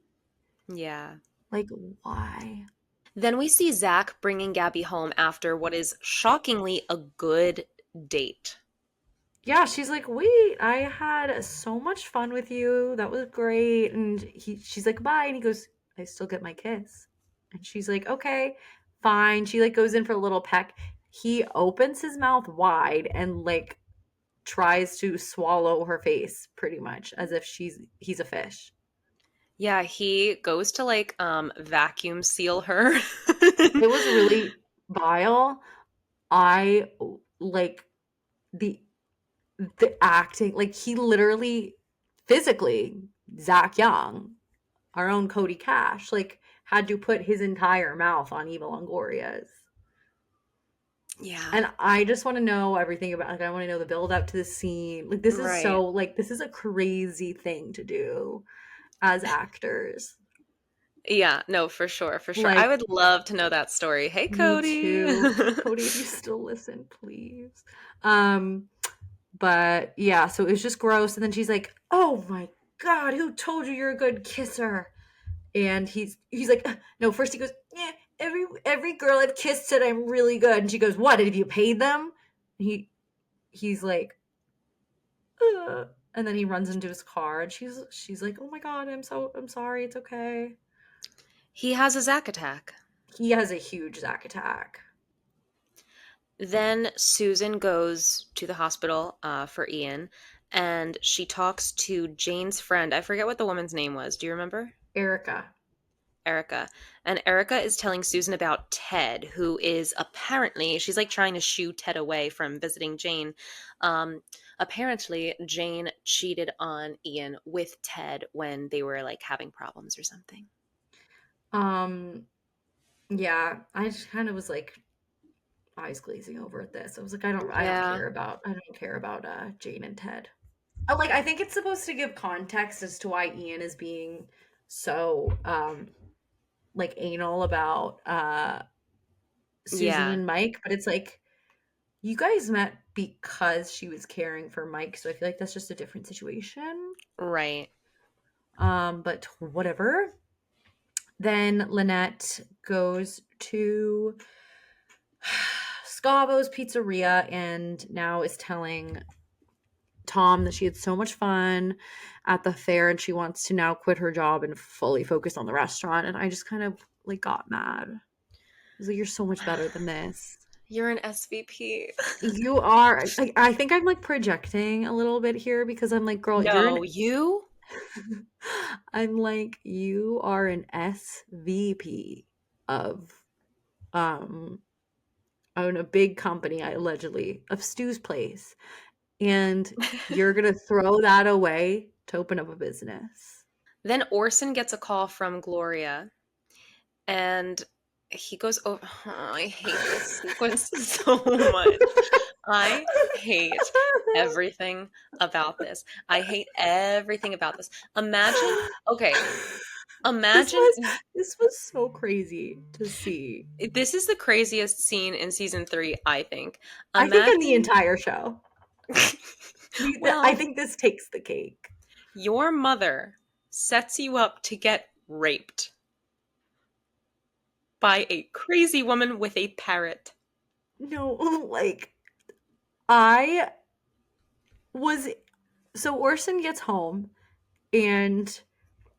Yeah. Like, why? Then we see Zach bringing Gabby home after what is shockingly a good date. Yeah, she's like, "Wait, I had so much fun with you. That was great." And she's like, "Bye." And he goes, "I still get my kiss." And she's like, "Okay, fine." She like goes in for a little peck. He opens his mouth wide and like tries to swallow her face pretty much as if he's a fish. Yeah, he goes to like vacuum seal her. It was really vile. I like the acting, like he literally physically, Zach Young, our own Cody Cash, like had to put his entire mouth on Eva Longoria's. Yeah. And I just want to know everything about, like, I want to know the build up to the scene. Like, this is Right. so, like, this is a crazy thing to do as actors. Yeah, no, for sure, for sure. Like, I would love to know that story. Hey, me Cody. too. Cody, if you still listen, please. But yeah, so it was just gross. And then she's like, "Oh my God, who told you you're a good kisser?" And he's like, "No." First he goes, "Yeah," every girl I've kissed said I'm really good. And she goes, what, have you paid them? He's like, and then he runs into his car, and she's like, oh my god, I'm sorry, it's okay. He has a Zack attack. He has a huge Zack attack. Then Susan goes to the hospital for Ian, and she talks to Jane's friend. I forget what the woman's name was. Do you remember? Erica. Erica. And Erica is telling Susan about Ted, who is apparently, she's like trying to shoo Ted away from visiting Jane. Apparently, Jane cheated on Ian with Ted when they were like having problems or something. Yeah, I just kind of was like eyes glazing over at this. I was like, I don't Yeah. care about Jane and Ted. Like, I think it's supposed to give context as to why Ian is being so like anal about Susan Yeah. and Mike, but it's like, you guys met because she was caring for Mike, so I feel like that's just a different situation. Right. But whatever. Then Lynette goes to Scavo's Pizzeria and now is telling Tom that she had so much fun at the fair and she wants to now quit her job and fully focus on the restaurant. And I just kind of like got mad. I was like, you're so much better than this. You're an SVP. You are. I think I'm like projecting a little bit here because I'm like, girl, No, you? I'm like, you are an SVP of own a big company, allegedly, of Stu's Place. And you're gonna throw that away to open up a business. Then Orson gets a call from Gloria, and he goes over. Oh, I hate this sequence so much. I hate everything about this. I hate everything about this. Imagine, okay, imagine this was so crazy to see. this is the craziest scene in season 3, I think. I think in the Imagine, entire show. I well, think this takes the cake. your mother sets you up to get raped by a crazy woman with a parrot. No, like I was so Orson gets home and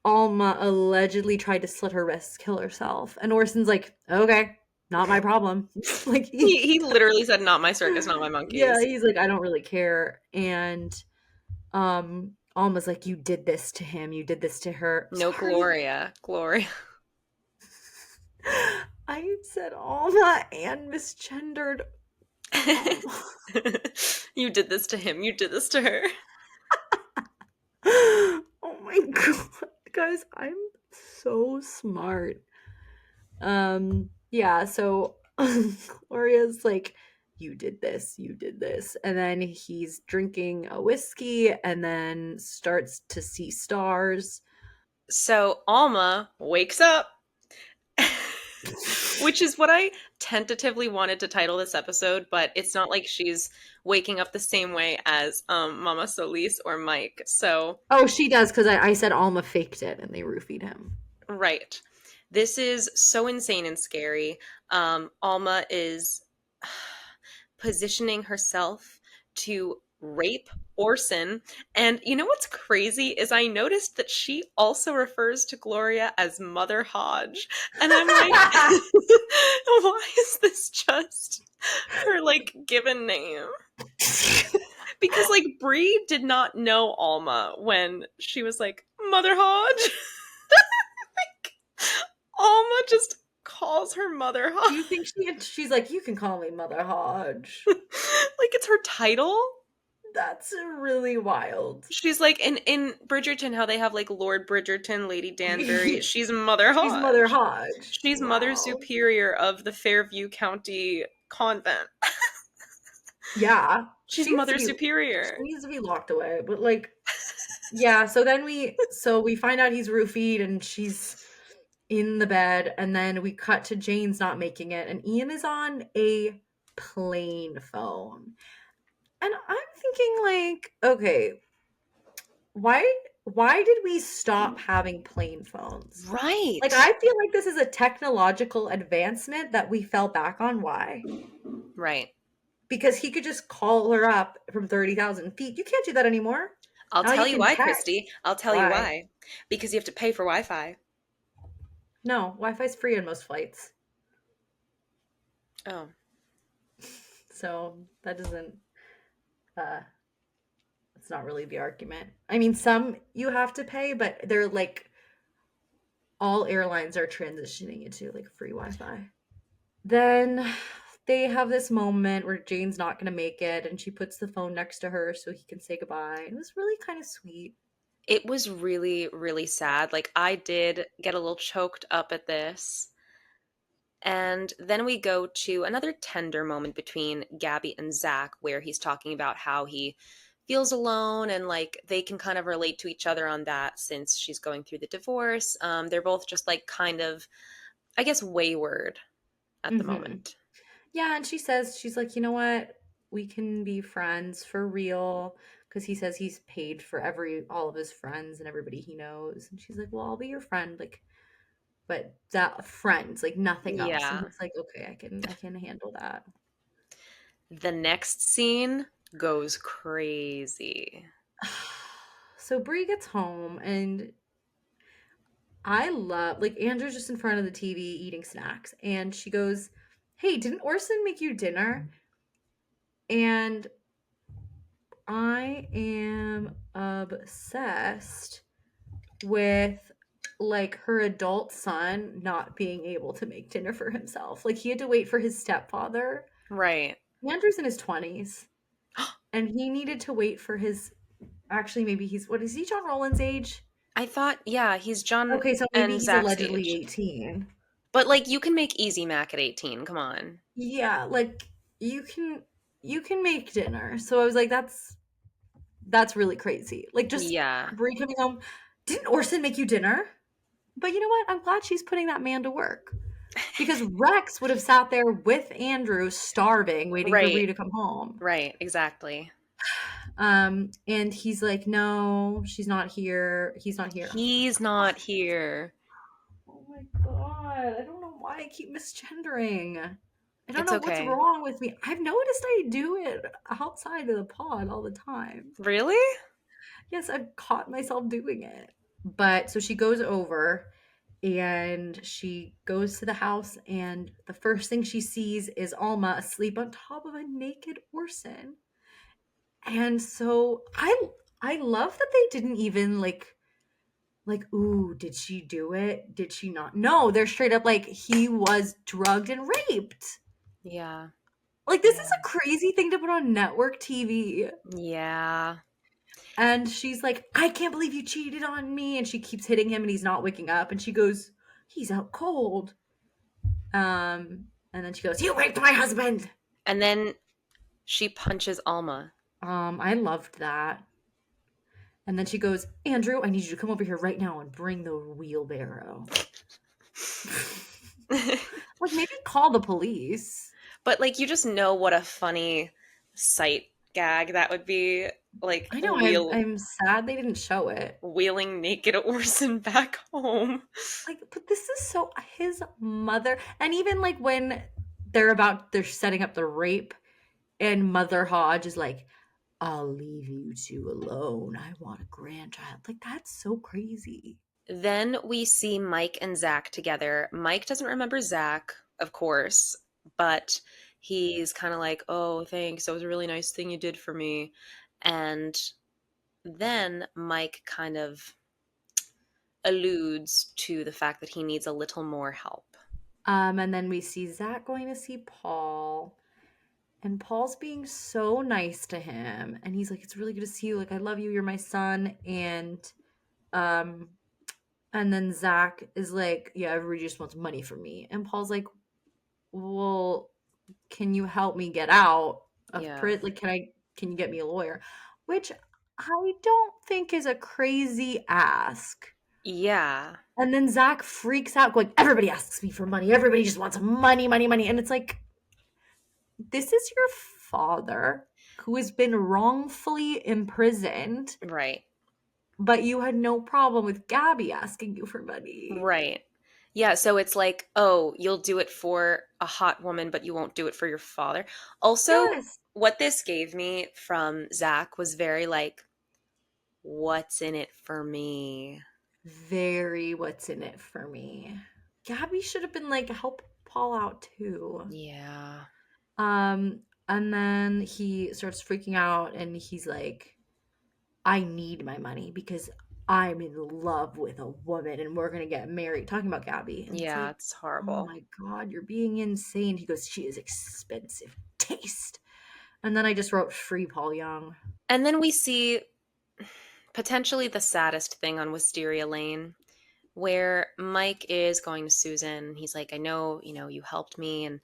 Alma allegedly tried to slit her wrists, kill herself. And Orson's like, okay, not my problem. Like He literally said, "Not my circus, not my monkeys." yeah, he's like, I don't really care. And Alma's like, you did this to him, you did this to her. No, Sorry. Gloria. I said Alma and misgendered Alma. You did this to him, you did this to her. Oh my god. Guys, I'm so smart. Yeah, so Gloria's like, you did this, and then he's drinking a whiskey and then starts to see stars. So Alma wakes up, which is what I tentatively wanted to title this episode, but it's not like she's waking up the same way as Mama Solis or Mike. So Oh, she does, because I said Alma faked it and they roofied him. right. This is so insane and scary. Alma is positioning herself to rape Orson. And you know what's crazy is I noticed that she also refers to Gloria as Mother Hodge. And I'm like, why is this just her like given name? Because like Bree did not know Alma when she was like, Mother Hodge. Like, Alma just calls her Mother Hodge. Do you think she's like, you can call me Mother Hodge? Like it's her title? That's really wild. She's like in Bridgerton, how they have like Lord Bridgerton, Lady Danbury. She's Mother Hodge. She's Mother Hodge. She's Mother Superior of the Fairview County Convent. Yeah. She's Mother Superior. She needs to be locked away. But like, yeah, so then we find out he's roofied and she's in the bed, and then we cut to Jane's not making it, and Ian is on a plane phone. And I'm thinking like, okay, why why did we stop having plane phones? Right. Like, I feel like this is a technological advancement that we fell back on. Why? Right. Because he could just call her up from 30,000 feet. You can't do that anymore. I'll Now tell you you can why, text. Christy. I'll tell you Why? why. Because you have to pay for Wi-Fi. No, Wi-Fi is free on most flights. Oh. So that doesn't, uh, it's not really the argument. I mean, some you have to pay, but they're like, all airlines are transitioning into like free Wi-Fi. Then they have this moment where Jane's not going to make it and she puts the phone next to her so he can say goodbye. It was really kind of sweet. It was really, really sad. Like, I did get a little choked up at this. And then we go to another tender moment between Gabby and Zach, where he's talking about how he feels alone and like they can kind of relate to each other on that since she's going through the divorce. They're both just like kind of, I guess, wayward at the Hmm. moment. Yeah, and she says, she's like, you know what? We can be friends for real. Because he says he's paid for all of his friends and everybody he knows. And she's like, well, I'll be your friend. Like, but that friends, like nothing else. And Yeah. he's like, okay, I can handle that. The next scene goes crazy. So Brie gets home and I love like Andrew's just in front of the TV eating snacks and she goes, "Hey, didn't Orson make you dinner?" And I am obsessed with like her adult son not being able to make dinner for himself. Like he had to wait for his stepfather. Right. Andrew's in his 20s and he needed to wait for his actually maybe he's what is he John Rowland's age? I thought, yeah, he's John Okay, so maybe and he's Zach's allegedly age. 18. But like you can make Easy Mac at 18. Come on. Yeah, like you can you can make dinner. So I was like, that's really crazy. Like just Yeah. Brie coming home. Didn't Orson make you dinner? But you know what? I'm glad she's putting that man to work. Because Rex would have sat there with Andrew starving, waiting for Right. Brie to come home. Right. Exactly. And he's like, no, she's not here. He's not here. I was like, He's not here. oh my god. I don't know why I keep misgendering. I don't It's know what's okay. wrong with me. I've noticed I do it outside of the pod all the time. Really? Yes, I've caught myself doing it. But so she goes over and she goes to the house, and the first thing she sees is Alma asleep on top of a naked Orson. And so I love that they didn't even like, ooh, did she do it? Did she not? No, they're straight up like he was drugged and raped. Yeah. Like this is Yeah. a crazy thing to put on network TV. Yeah. And she's like, I can't believe you cheated on me. And she keeps hitting him and he's not waking up. And she goes, he's out cold. And then she goes, you raped my husband. And then she punches Alma. I loved that. And then she goes, Andrew, I need you to come over here right now and bring the wheelbarrow. Like maybe call the police. But like you just know what a funny sight gag that would be. Like I know, I'm sad they didn't show it. wheeling naked Orson back home. Like, but this is so his mother, and even like when they're setting up the rape, and Mother Hodge is like, "I'll leave you two alone. I want a grandchild." Like that's so crazy. Then we see Mike and Zach together. Mike doesn't remember Zach, of course, but he's kind of like, oh, thanks. That was a really nice thing you did for me. And then Mike kind of alludes to the fact that he needs a little more help. And then we see Zach going to see Paul, and Paul's being so nice to him, and he's like, "It's really good to see you. Like, I love you. You're my son." Um, and then Zach is like, "Yeah, everybody just wants money from me," and Paul's like, "Well, can you help me get out of Yeah. prison? Like, can you get me a lawyer?" Which I don't think is a crazy ask. Yeah. And then Zach freaks out, going, "Everybody asks me for money. Everybody just wants money, money, money." And it's like, this is your father who has been wrongfully imprisoned. Right. but you had no problem with Gabby asking you for money. Right. Yeah, so it's like, oh, you'll do it for a hot woman, but you won't do it for your father. Also, Yes. what this gave me from Zach was very like, what's in it for me? Very what's in it for me. Gabby should have been like, help Paul out too. Yeah. And then he starts freaking out and he's like, I need my money because I'm in love with a woman and we're gonna get married. Talking about Gabby. And it's Yeah, like, it's oh horrible. my god, you're being insane. He goes, she is expensive taste. And then I just wrote free Paul Young. And then we see potentially the saddest thing on Wisteria Lane, where Mike is going to Susan. He's like, I know, you helped me and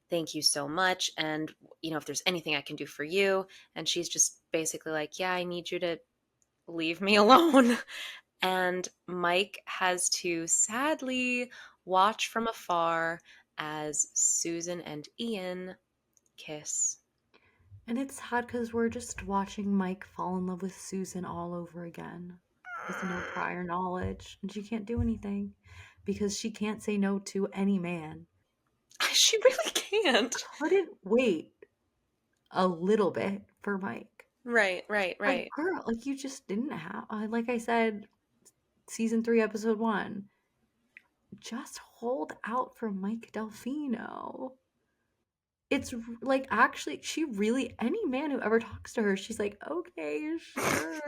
thank you so much. And, if there's anything I can do for you. And she's just basically like, yeah, I need you to leave me alone. And Mike has to sadly watch from afar as Susan and Ian kiss. And it's sad because we're just watching Mike fall in love with Susan all over again with no prior knowledge. And she can't do anything because she can't say no to any man. She really can't. Couldn't wait a little bit for Mike. Right. Like, girl, like you just didn't have, like I said, season 3, episode 1, just hold out for Mike Delfino. It's like, actually, she really, any man who ever talks to her, she's like, okay, sure.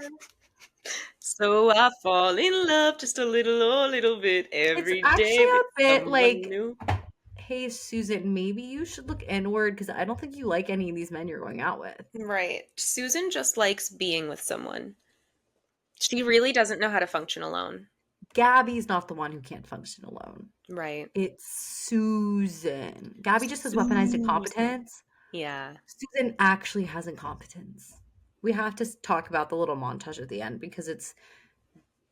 So I fall in love just a little bit It's every actually day with a bit someone like, new. hey, Susan, maybe you should look inward because I don't think you like any of these men you're going out with. Right. Susan just likes being with someone. She really doesn't know how to function alone. Gabby's not the one who can't function alone. Right. It's Susan. Gabby just has weaponized incompetence. Yeah. Susan actually has incompetence. We have to talk about the little montage at the end because it's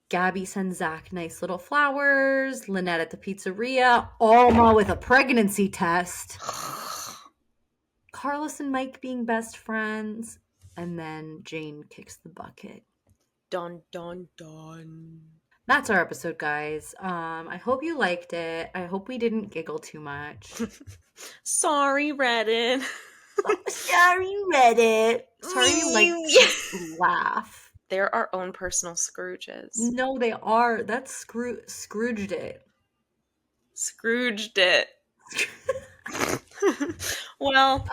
Gabby sends Zach nice little flowers, Lynette at the pizzeria, Alma with a pregnancy test, Carlos and Mike being best friends, and then Jane kicks the bucket. Dun dun dun. That's our episode, guys. I hope you liked it. I hope we didn't giggle too much. Sorry, Reddit. Sorry, Reddit. Sorry we like to laugh. They're our own personal Scrooges. No, they are. That's Scrooged it. Scrooged it. Well,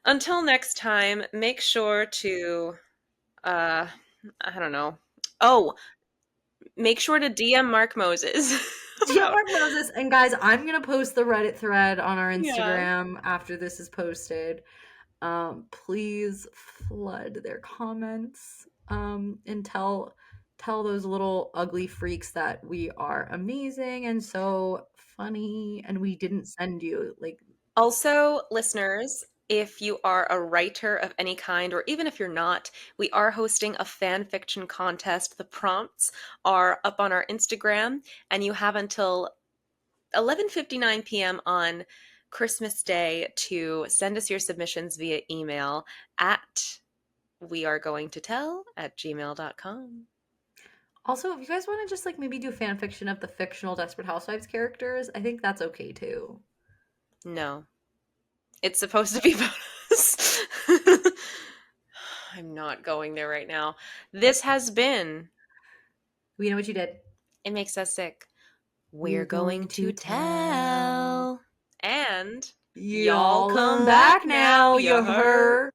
until next time, make sure to, I don't know. Oh, make sure to DM Mark Moses. DM Mark Moses. And guys, I'm going to post the Reddit thread on our Yeah. Instagram after this is posted. Please flood their comments and tell those little ugly freaks that we are amazing and so funny and we didn't send you like. Also, listeners, if you are a writer of any kind, or even if you're not, we are hosting a fan fiction contest. The prompts are up on our Instagram, and you have until 11:59 p.m. on Christmas Day to send us your submissions via email at wearegoingtotell@gmail.com. Also, if you guys want to just like maybe do fan fiction of the fictional Desperate Housewives characters, I think that's okay too. No. It's supposed to be about us. I'm not going there right now. This has been We know what you did. It Makes Us Sick. We're going to tell. And y'all come back now, you heard.